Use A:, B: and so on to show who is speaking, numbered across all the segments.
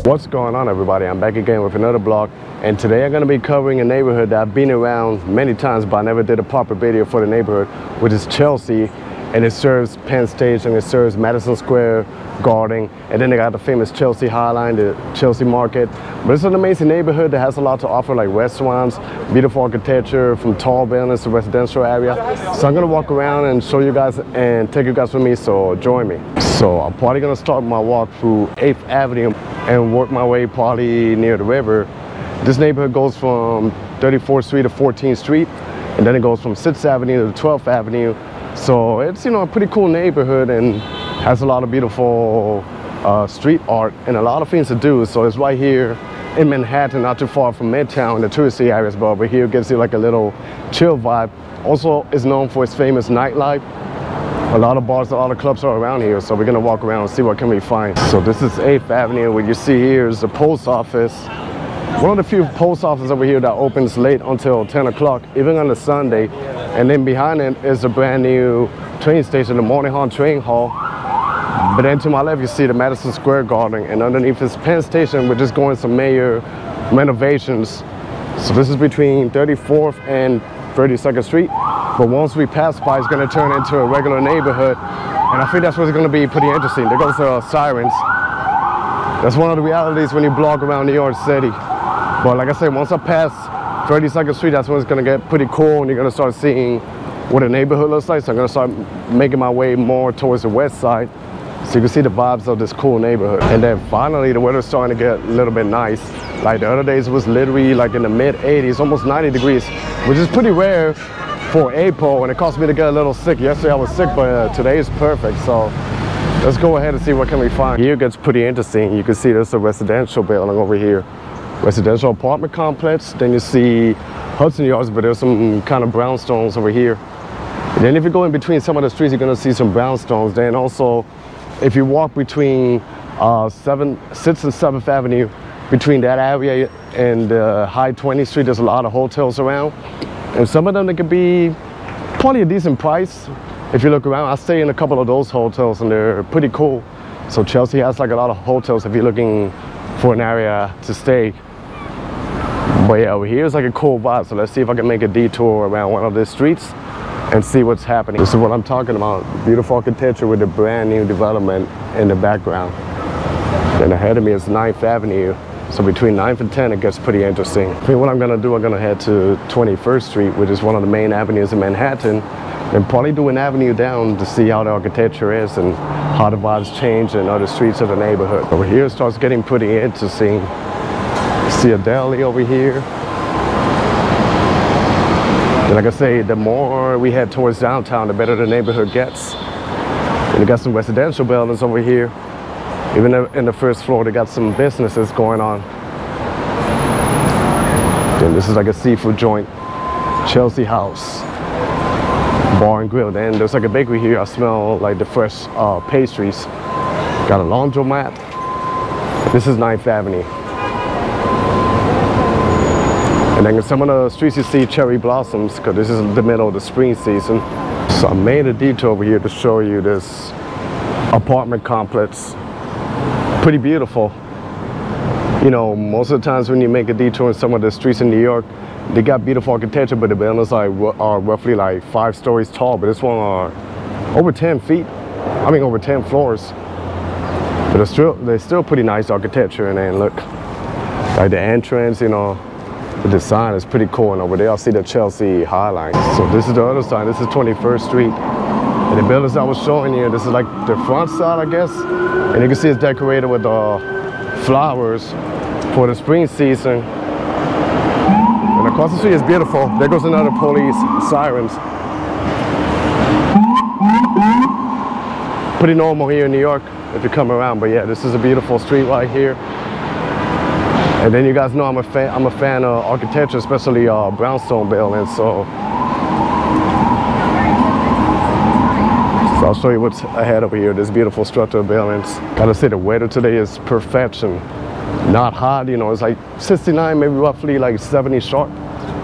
A: What's going on, everybody? I'm back again with another vlog, and today I'm going to be covering a neighborhood that I've been around many times, but I never did a proper video for the neighborhood, which is Chelsea. And it serves Penn Station, it serves Madison Square Garden, and then they got the famous Chelsea High Line, the Chelsea Market. But it's an amazing neighborhood that has a lot to offer, like restaurants, beautiful architecture, from tall buildings to residential area. So I'm gonna walk around and show you guys and take you guys with me, so join me. So I'm probably gonna start my walk through 8th Avenue and work my way probably near the river. This neighborhood goes from 34th Street to 14th Street, and then it goes from 6th Avenue to 12th Avenue. So it's, you know, a pretty cool neighborhood and has a lot of beautiful street art and a lot of things to do. So it's right here in Manhattan, not too far from Midtown, the touristy areas, but over here gives you like a little chill vibe. Also is known for its famous nightlife. A lot of bars, a lot of clubs are around here, so we're gonna walk around and see what can we find. So this is 8th Avenue. What you see here is the post office. One of the few post offices over here that opens late until 10 o'clock, even on a Sunday. And then behind it is a brand new train station, the Morning Train Hall. But then to my left, you see the Madison Square Garden, and underneath is Penn Station, which is going some major renovations. So this is between 34th and 32nd Street. But once we pass by, it's gonna turn into a regular neighborhood. And I think that's what's gonna be pretty interesting. There goes the sirens. That's one of the realities when you blog around New York City. But like I said, once I pass 32nd Street, that's when it's gonna get pretty cool, and you're gonna start seeing what a neighborhood looks like. So I'm gonna start making my way more towards the west side, so you can see the vibes of this cool neighborhood. And then finally, the weather's starting to get a little bit nice. Like the other days, it was literally like in the mid 80s, almost 90 degrees, which is pretty rare for April, and it caused me to get a little sick. Yesterday I was sick, but today is perfect. So let's go ahead and see what can we find. Here it gets pretty interesting. You can see there's a residential building over here. Residential apartment complex. Then you see Hudson Yards, but there's some kind of brownstones over here. And then if you go in between some of the streets, you're gonna see some brownstones. Then also, if you walk between 6th and 7th Avenue, between that area and High 20th Street, there's a lot of hotels around. And some of them, they could be probably a decent price. If you look around, I stay in a couple of those hotels and they're pretty cool. So Chelsea has like a lot of hotels if you're looking for an area to stay. But yeah, over here is like a cool vibe. So let's see if I can make a detour around one of these streets and see what's happening. This is what I'm talking about. Beautiful architecture with a brand new development in the background. And ahead of me is 9th Avenue. So between 9th and 10th, it gets pretty interesting. I think what I'm gonna do, I'm gonna head to 21st Street, which is one of the main avenues in Manhattan, and probably do an avenue down to see how the architecture is and how the vibes change in other streets of the neighborhood. Over here it starts getting pretty interesting. See a deli over here. And like I say, the more we head towards downtown, the better the neighborhood gets. And you got some residential buildings over here. Even in the first floor, they got some businesses going on. Then this is like a seafood joint, Chelsea House Bar and Grill. Then there's like a bakery here. I smell like the fresh pastries. Got a laundromat. This is 9th Avenue. And then in some of the streets you see cherry blossoms, because this is the middle of the spring season. So I made a detour over here to show you this apartment complex. Pretty beautiful. You know, most of the times when you make a detour in some of the streets in New York, they got beautiful architecture, but the buildings are roughly like 5 stories tall. But this one are over 10 feet. I mean, over 10 floors. But they're still pretty nice architecture. And then look, like the entrance, you know, the design is pretty cool. And over there, I'll see the Chelsea High Line. So this is the other side. This is 21st Street. And the buildings I was showing you, this is like the front side, I guess. And you can see it's decorated with flowers for the spring season. And across the street is beautiful. There goes another police sirens. Pretty normal here in New York if you come around. But yeah, this is a beautiful street right here. And then you guys know I'm a fan of architecture, especially brownstone buildings. So I'll show you what's ahead over here. This beautiful structural buildings. Gotta say the weather today is perfection. Not hot, you know, it's like 69, maybe roughly like 70 sharp.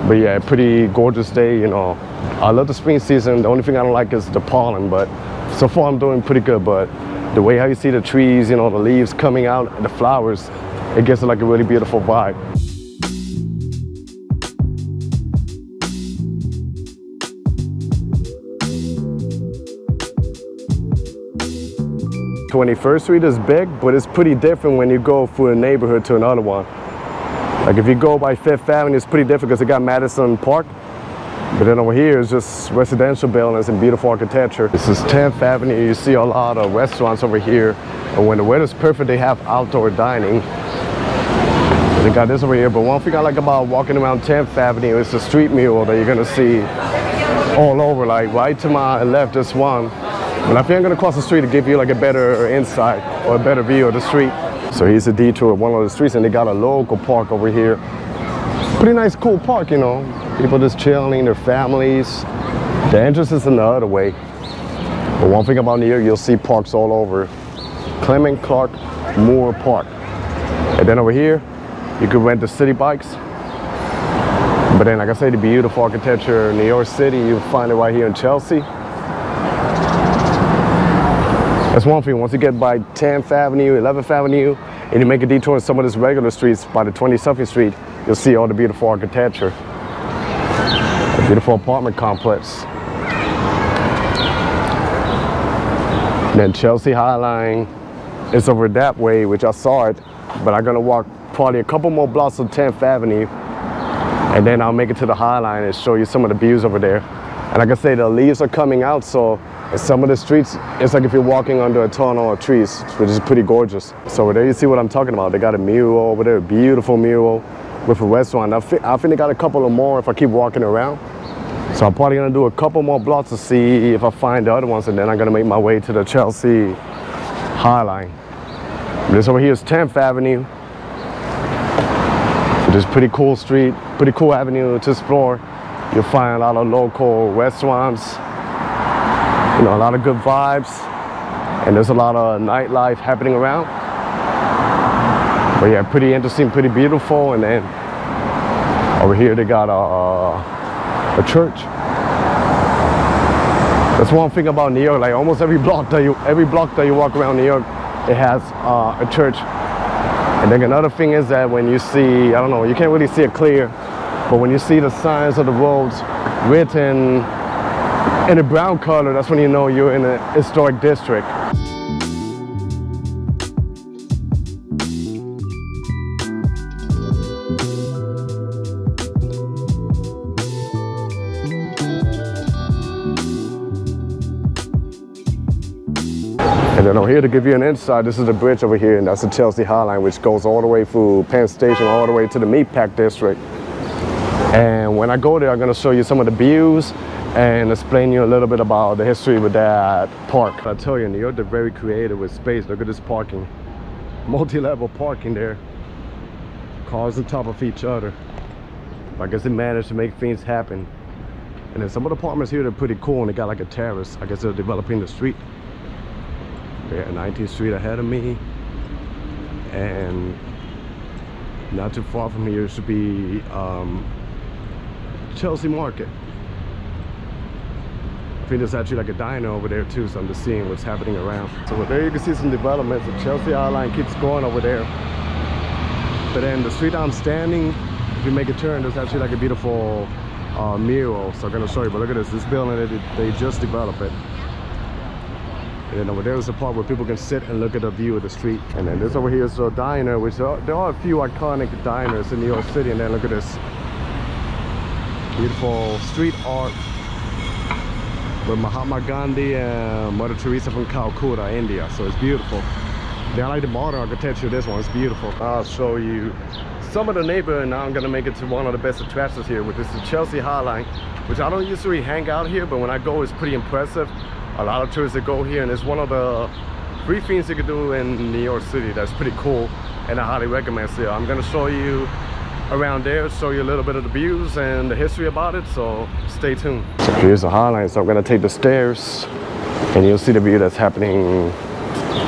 A: But yeah, pretty gorgeous day, you know. I love the spring season. The only thing I don't like is the pollen, but so far I'm doing pretty good. But the way how you see the trees, you know, the leaves coming out, the flowers, it gives it like a really beautiful vibe. Twenty-first Street is big, but it's pretty different when you go through a neighborhood to another one. Like if you go by Fifth Avenue, it's pretty different because it got Madison Park. But then over here is just residential buildings and beautiful architecture. This is 10th Avenue. You see a lot of restaurants over here. And when the weather's perfect, they have outdoor dining. They got this over here. But one thing I like about walking around 10th Avenue is the street mural that you're gonna see all over. Like right to my left, this one. And I think I'm gonna cross the street to give you like a better insight or a better view of the street. So here's a detour of one of the streets, and they got a local park over here. Pretty nice, cool park, you know. People just chilling, their families. The entrance is in the other way. But one thing about New York, you'll see parks all over. Clement Clark Moore Park. And then over here, you could rent the city bikes. But then, like I say, the beautiful architecture in New York City, you'll find it right here in Chelsea. That's one thing. Once you get by 10th Avenue, 11th Avenue, and you make a detour in some of these regular streets by the 20-something street, you'll see all the beautiful architecture. A beautiful apartment complex. And then Chelsea High Line is over that way, which I saw it, but I'm gonna walk probably a couple more blocks on 10th Avenue, and then I'll make it to the High Line and show you some of the views over there. And like I say, the leaves are coming out, so in some of the streets, it's like if you're walking under a tunnel of trees, which is pretty gorgeous. So over there, you see what I'm talking about. They got a mural over there, a beautiful mural with a restaurant. I think they got a couple of more if I keep walking around. So I'm probably gonna do a couple more blocks to see if I find the other ones, and then I'm gonna make my way to the Chelsea High Line. This over here is 10th Avenue. Which is pretty cool street, pretty cool avenue to explore. You'll find a lot of local restaurants, you know, a lot of good vibes, and there's a lot of nightlife happening around. But yeah, pretty interesting, pretty beautiful. And then over here they got a church. That's one thing about New York. Like almost every block that you walk around New York, it has a church. And then another thing is that when you see, I don't know, you can't really see it clear, but when you see the signs of the roads written in a brown color, that's when you know you're in a historic district. And then over here to give you an insight, this is the bridge over here, and that's the Chelsea High Line, which goes all the way through Penn Station, all the way to the Meatpack District. And when I go there, I'm gonna show you some of the views and explain you a little bit about the history with that park. I tell you, in New York, they're very creative with space. Look at this parking. Multi-level parking there. Cars on top of each other. I guess they managed to make things happen. And then some of the apartments here, they're pretty cool, and they got like a terrace. I guess they're developing the street. Yeah, 19th Street ahead of me. And not too far from here should be Chelsea Market. I think there's actually like a diner over there too, so I'm just seeing what's happening around. So there you can see some developments. The Chelsea High Line keeps going over there. But then the street I'm standing, if you make a turn, there's actually like a beautiful mural. So I'm gonna show you, but look at this building, they just developed it. And then over there is a part where people can sit and look at the view of the street. And then this over here is a diner, which there are a few iconic diners in New York City. And then look at this beautiful street art with Mahatma Gandhi and Mother Teresa from Calcutta, India. So it's beautiful. Then I like the modern architecture of this one. It's beautiful. I'll show you some of the neighborhood, and now I'm gonna make it to one of the best attractions here, which is the Chelsea High Line, which I don't usually hang out here, but when I go, it's pretty impressive. A lot of tourists that go here, and it's one of the free things you can do in New York City that's pretty cool, and I highly recommend it. I'm gonna show you around there, show you a little bit of the views and the history about it, so stay tuned. So here's the High Line, so I'm gonna take the stairs, and you'll see the view that's happening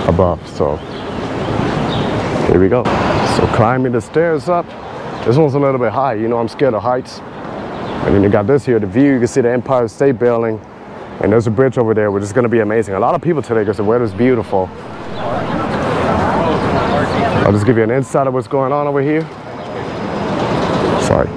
A: above. So here we go. So climbing the stairs up. This one's a little bit high, you know I'm scared of heights. And then you got this here, the view, you can see the Empire State Building. And there's a bridge over there, which is going to be amazing. A lot of people today because the weather's beautiful. I'll just give you an insight of what's going on over here. Sorry.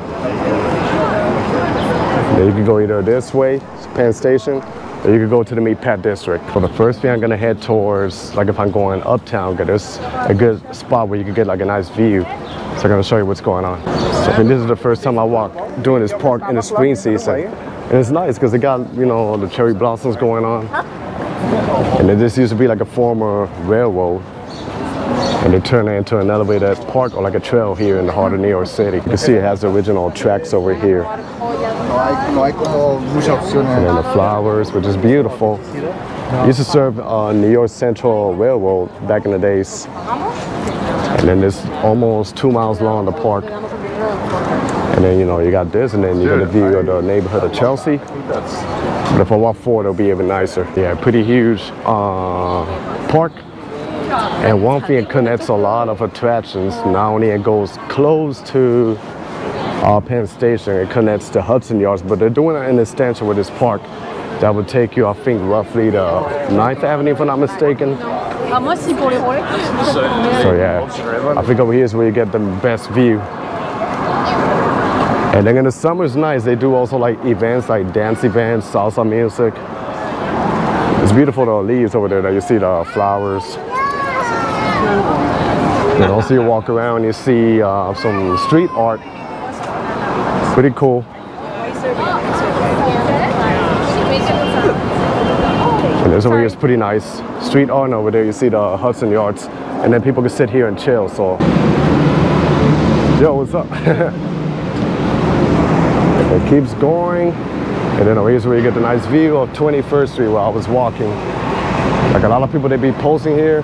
A: Then you can go either this way, Penn Station, or you can go to the Meat Pat District. For the first thing, I'm gonna head towards, like if I'm going uptown, there's a good spot where you can get like a nice view. So I'm gonna show you what's going on. So I think this is the first time I walk during this park in the spring season. And it's nice because they got, you know, the cherry blossoms going on. And then this used to be like a former railroad. And they turned it into an elevated park or like a trail here in the heart of New York City. You can see it has the original tracks over here. And then the flowers, which is beautiful. It used to serve New York Central Railroad back in the days. And then it's almost 2 miles long, the park. And then, you know, you got this, and then you get a view of the neighborhood of Chelsea. But if I walk forward, it'll be even nicer. Yeah, pretty huge park. And one thing, it connects a lot of attractions. Not only it goes close to Penn Station, it connects to Hudson Yards, but they're doing an extension with this park that would take you, I think, roughly to 9th Avenue, if I'm not mistaken. So yeah, I think over here is where you get the best view. And then in the summer it's nice. They do also like events, like dance events, salsa music. It's beautiful, the leaves over there that you see the flowers. And also you walk around, you see some street art. Pretty cool. And this over here is pretty nice. Street art, and over there you see the Hudson Yards. And then people can sit here and chill, so. Yo, what's up? It keeps going. And then over here's where you get the nice view of 21st Street where I was walking. Like a lot of people, they be posing here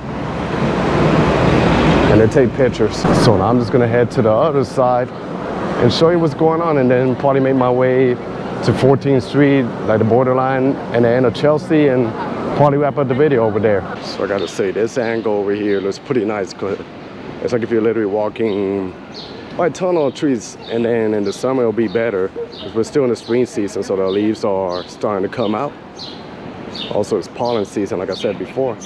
A: and they take pictures. So now I'm just gonna head to the other side and show you what's going on, and then probably make my way to 14th Street, like the borderline and the end of Chelsea, and probably wrap up the video over there. So I gotta say, this angle over here looks pretty nice. It's like if you're literally walking by a tunnel of trees, and then in the summer it'll be better because we're still in the spring season, so the leaves are starting to come out. Also, it's pollen season, like I said before.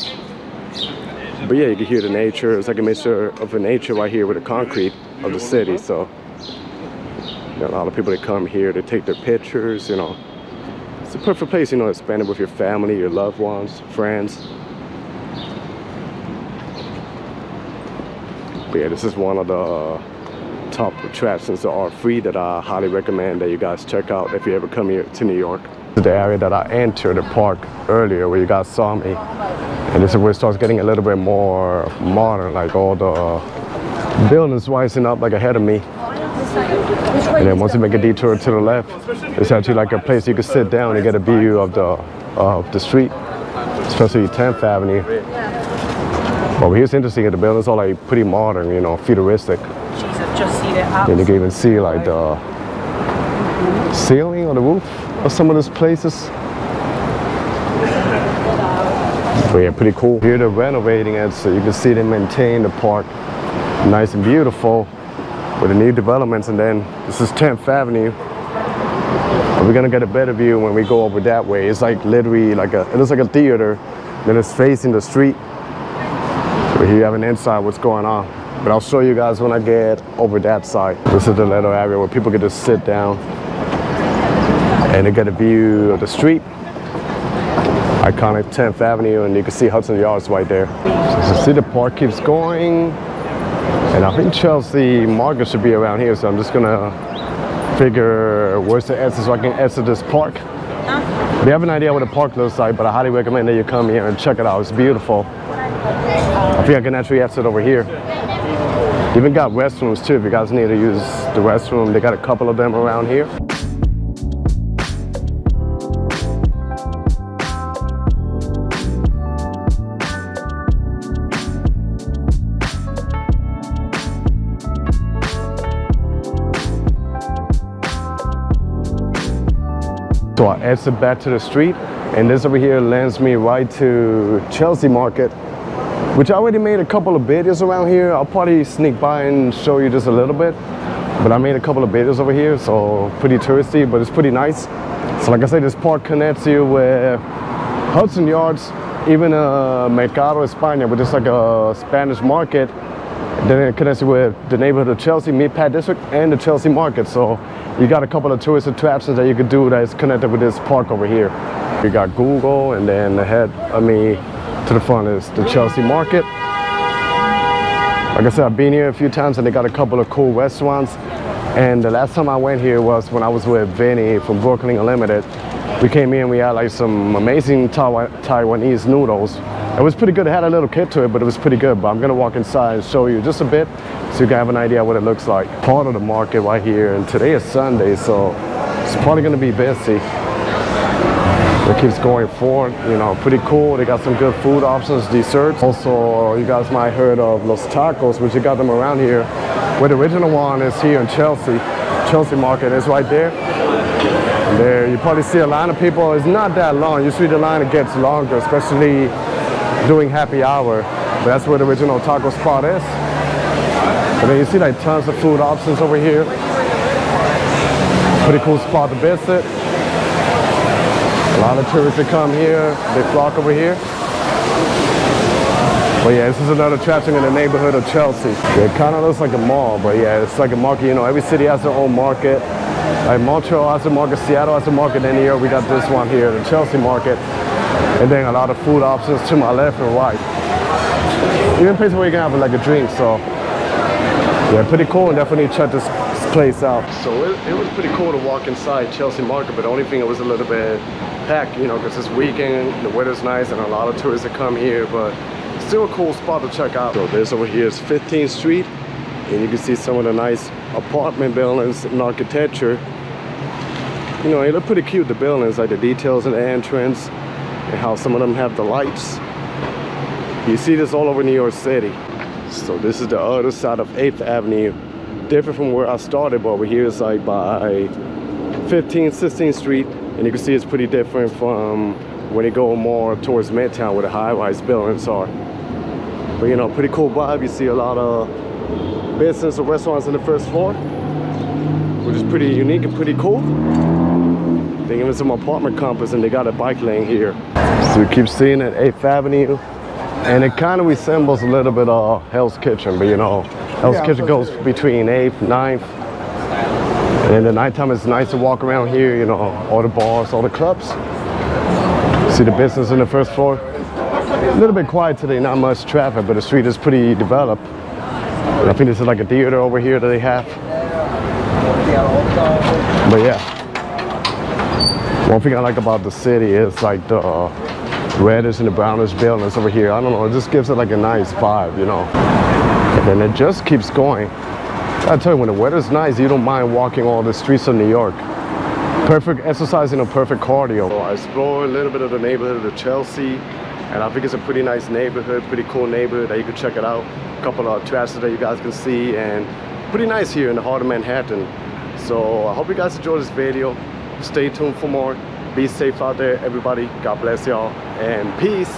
A: But yeah, you can hear the nature. It's like a mixture of the nature right here with the concrete of the city. So you know, a lot of people that come here to take their pictures, you know. It's a perfect place, you know, to spend it with your family, your loved ones, friends. But yeah, this is one of the top attractions that are free that I highly recommend that you guys check out if you ever come here to New York. This is the area that I entered the park earlier where you guys saw me. And this is where it starts getting a little bit more modern, like all the buildings rising up like ahead of me. And then once you make a detour to the left, it's actually like a place you can sit down and get a view of the street, especially 10th Avenue. Over here's interesting, the buildings are like pretty modern, you know, futuristic. And you can even see like the ceiling or the roof of some of these places. But yeah, pretty cool. Here they're renovating it, so you can see them maintain the park nice and beautiful with the new developments. And then this is 10th Avenue. And we're gonna get a better view when we go over that way. It's like literally like it looks like a theater, then it's facing the street. But here you have an inside what's going on. But I'll show you guys when I get over that side. This is the little area where people can just sit down and they get a view of the street. Iconic 10th Avenue, and you can see Hudson Yards right there. So see the park keeps going. And I think Chelsea Market should be around here, so I'm just gonna figure where's the exit so I can exit this park. We have an idea what the park looks like, but I highly recommend that you come here and check it out. It's beautiful. I think I can actually exit over here. Even got restrooms too, if you guys need to use the restroom. They got a couple of them around here. So I exit back to the street, and this over here lands me right to Chelsea Market, which I already made a couple of videos around here. I'll probably sneak by and show you just a little bit, but I made a couple of videos over here, so pretty touristy, but it's pretty nice. So like I said, this park connects you with Hudson Yards, even Mercado España, which is like a Spanish market Then it connects with the neighborhood of Chelsea, Meatpacking District, and the Chelsea Market. So you got a couple of tourist attractions that you could do that is connected with this park over here. We got Google, and then ahead of me to the front is the Chelsea Market. Like I said, I've been here a few times, and they got a couple of cool restaurants. And the last time I went here was when I was with Vinny from Brooklyn Unlimited. We came in, we had like some amazing Taiwanese noodles. It was pretty good. It had a little kick to it, but it was pretty good. But I'm gonna walk inside and show you just a bit so you can have an idea what it looks like. Part of the market right here, and today is Sunday, so it's probably gonna be busy. It keeps going forward, you know, pretty cool. They got some good food options, desserts. Also, you guys might have heard of Los Tacos, which you got them around here. Where the original one is here in Chelsea. Chelsea Market is right there. And there, you probably see a line of people. It's not that long. Usually the line it gets longer, especially doing happy hour. But that's where the original taco spot is. And then you see like tons of food options over here. Pretty cool spot to visit. A lot of tourists that come here, they flock over here. But yeah, this is another attraction in the neighborhood of Chelsea. It kind of looks like a mall, but yeah, it's like a market. You know, every city has their own market. Like Montreal has a market, Seattle has a market, and New York we got this one here, the Chelsea Market. And then a lot of food options to my left and right. Even places where you can have like a drink, so yeah, pretty cool, and definitely check this place out. So it was pretty cool to walk inside Chelsea Market, but the only thing it was a little bit packed, you know, because it's weekend, the weather's nice, and a lot of tourists that come here, but still a cool spot to check out. So this over here is 15th Street, and you can see some of the nice apartment buildings and architecture. You know, they look pretty cute, the buildings, like the details in the entrance, and how some of them have the lights. You see this all over New York City. So this is the other side of 8th Avenue. Different from where I started, but over here is like by 15th, 16th Street, and you can see it's pretty different from when you go more towards Midtown where the high-rise buildings are. But you know, pretty cool vibe. You see a lot of business or restaurants on the first floor, which is pretty unique and pretty cool. They even some apartment complex, and they got a bike lane here. So you keep seeing it, 8th Avenue, and it kind of resembles a little bit of Hell's Kitchen, but you know, Hell's Kitchen goes between 8th, 9th, and in the nighttime it's nice to walk around here, you know, all the bars, all the clubs. See the business on the first floor. A little bit quiet today, not much traffic, but the street is pretty developed. I think this is like a theater over here that they have. But yeah, one thing I like about the city is like the reddish and the brownish buildings over here. I don't know, it just gives it like a nice vibe, you know. And then it just keeps going. I tell you, when the weather's nice, you don't mind walking all the streets of New York. Perfect exercise, you know, perfect cardio. So I explored a little bit of the neighborhood of Chelsea, and I think it's a pretty nice neighborhood, pretty cool neighborhood that you can check it out. A couple of attractions that you guys can see, and pretty nice here in the heart of Manhattan. So I hope you guys enjoyed this video. Stay tuned for more. Be safe out there, everybody. God bless y'all, and peace.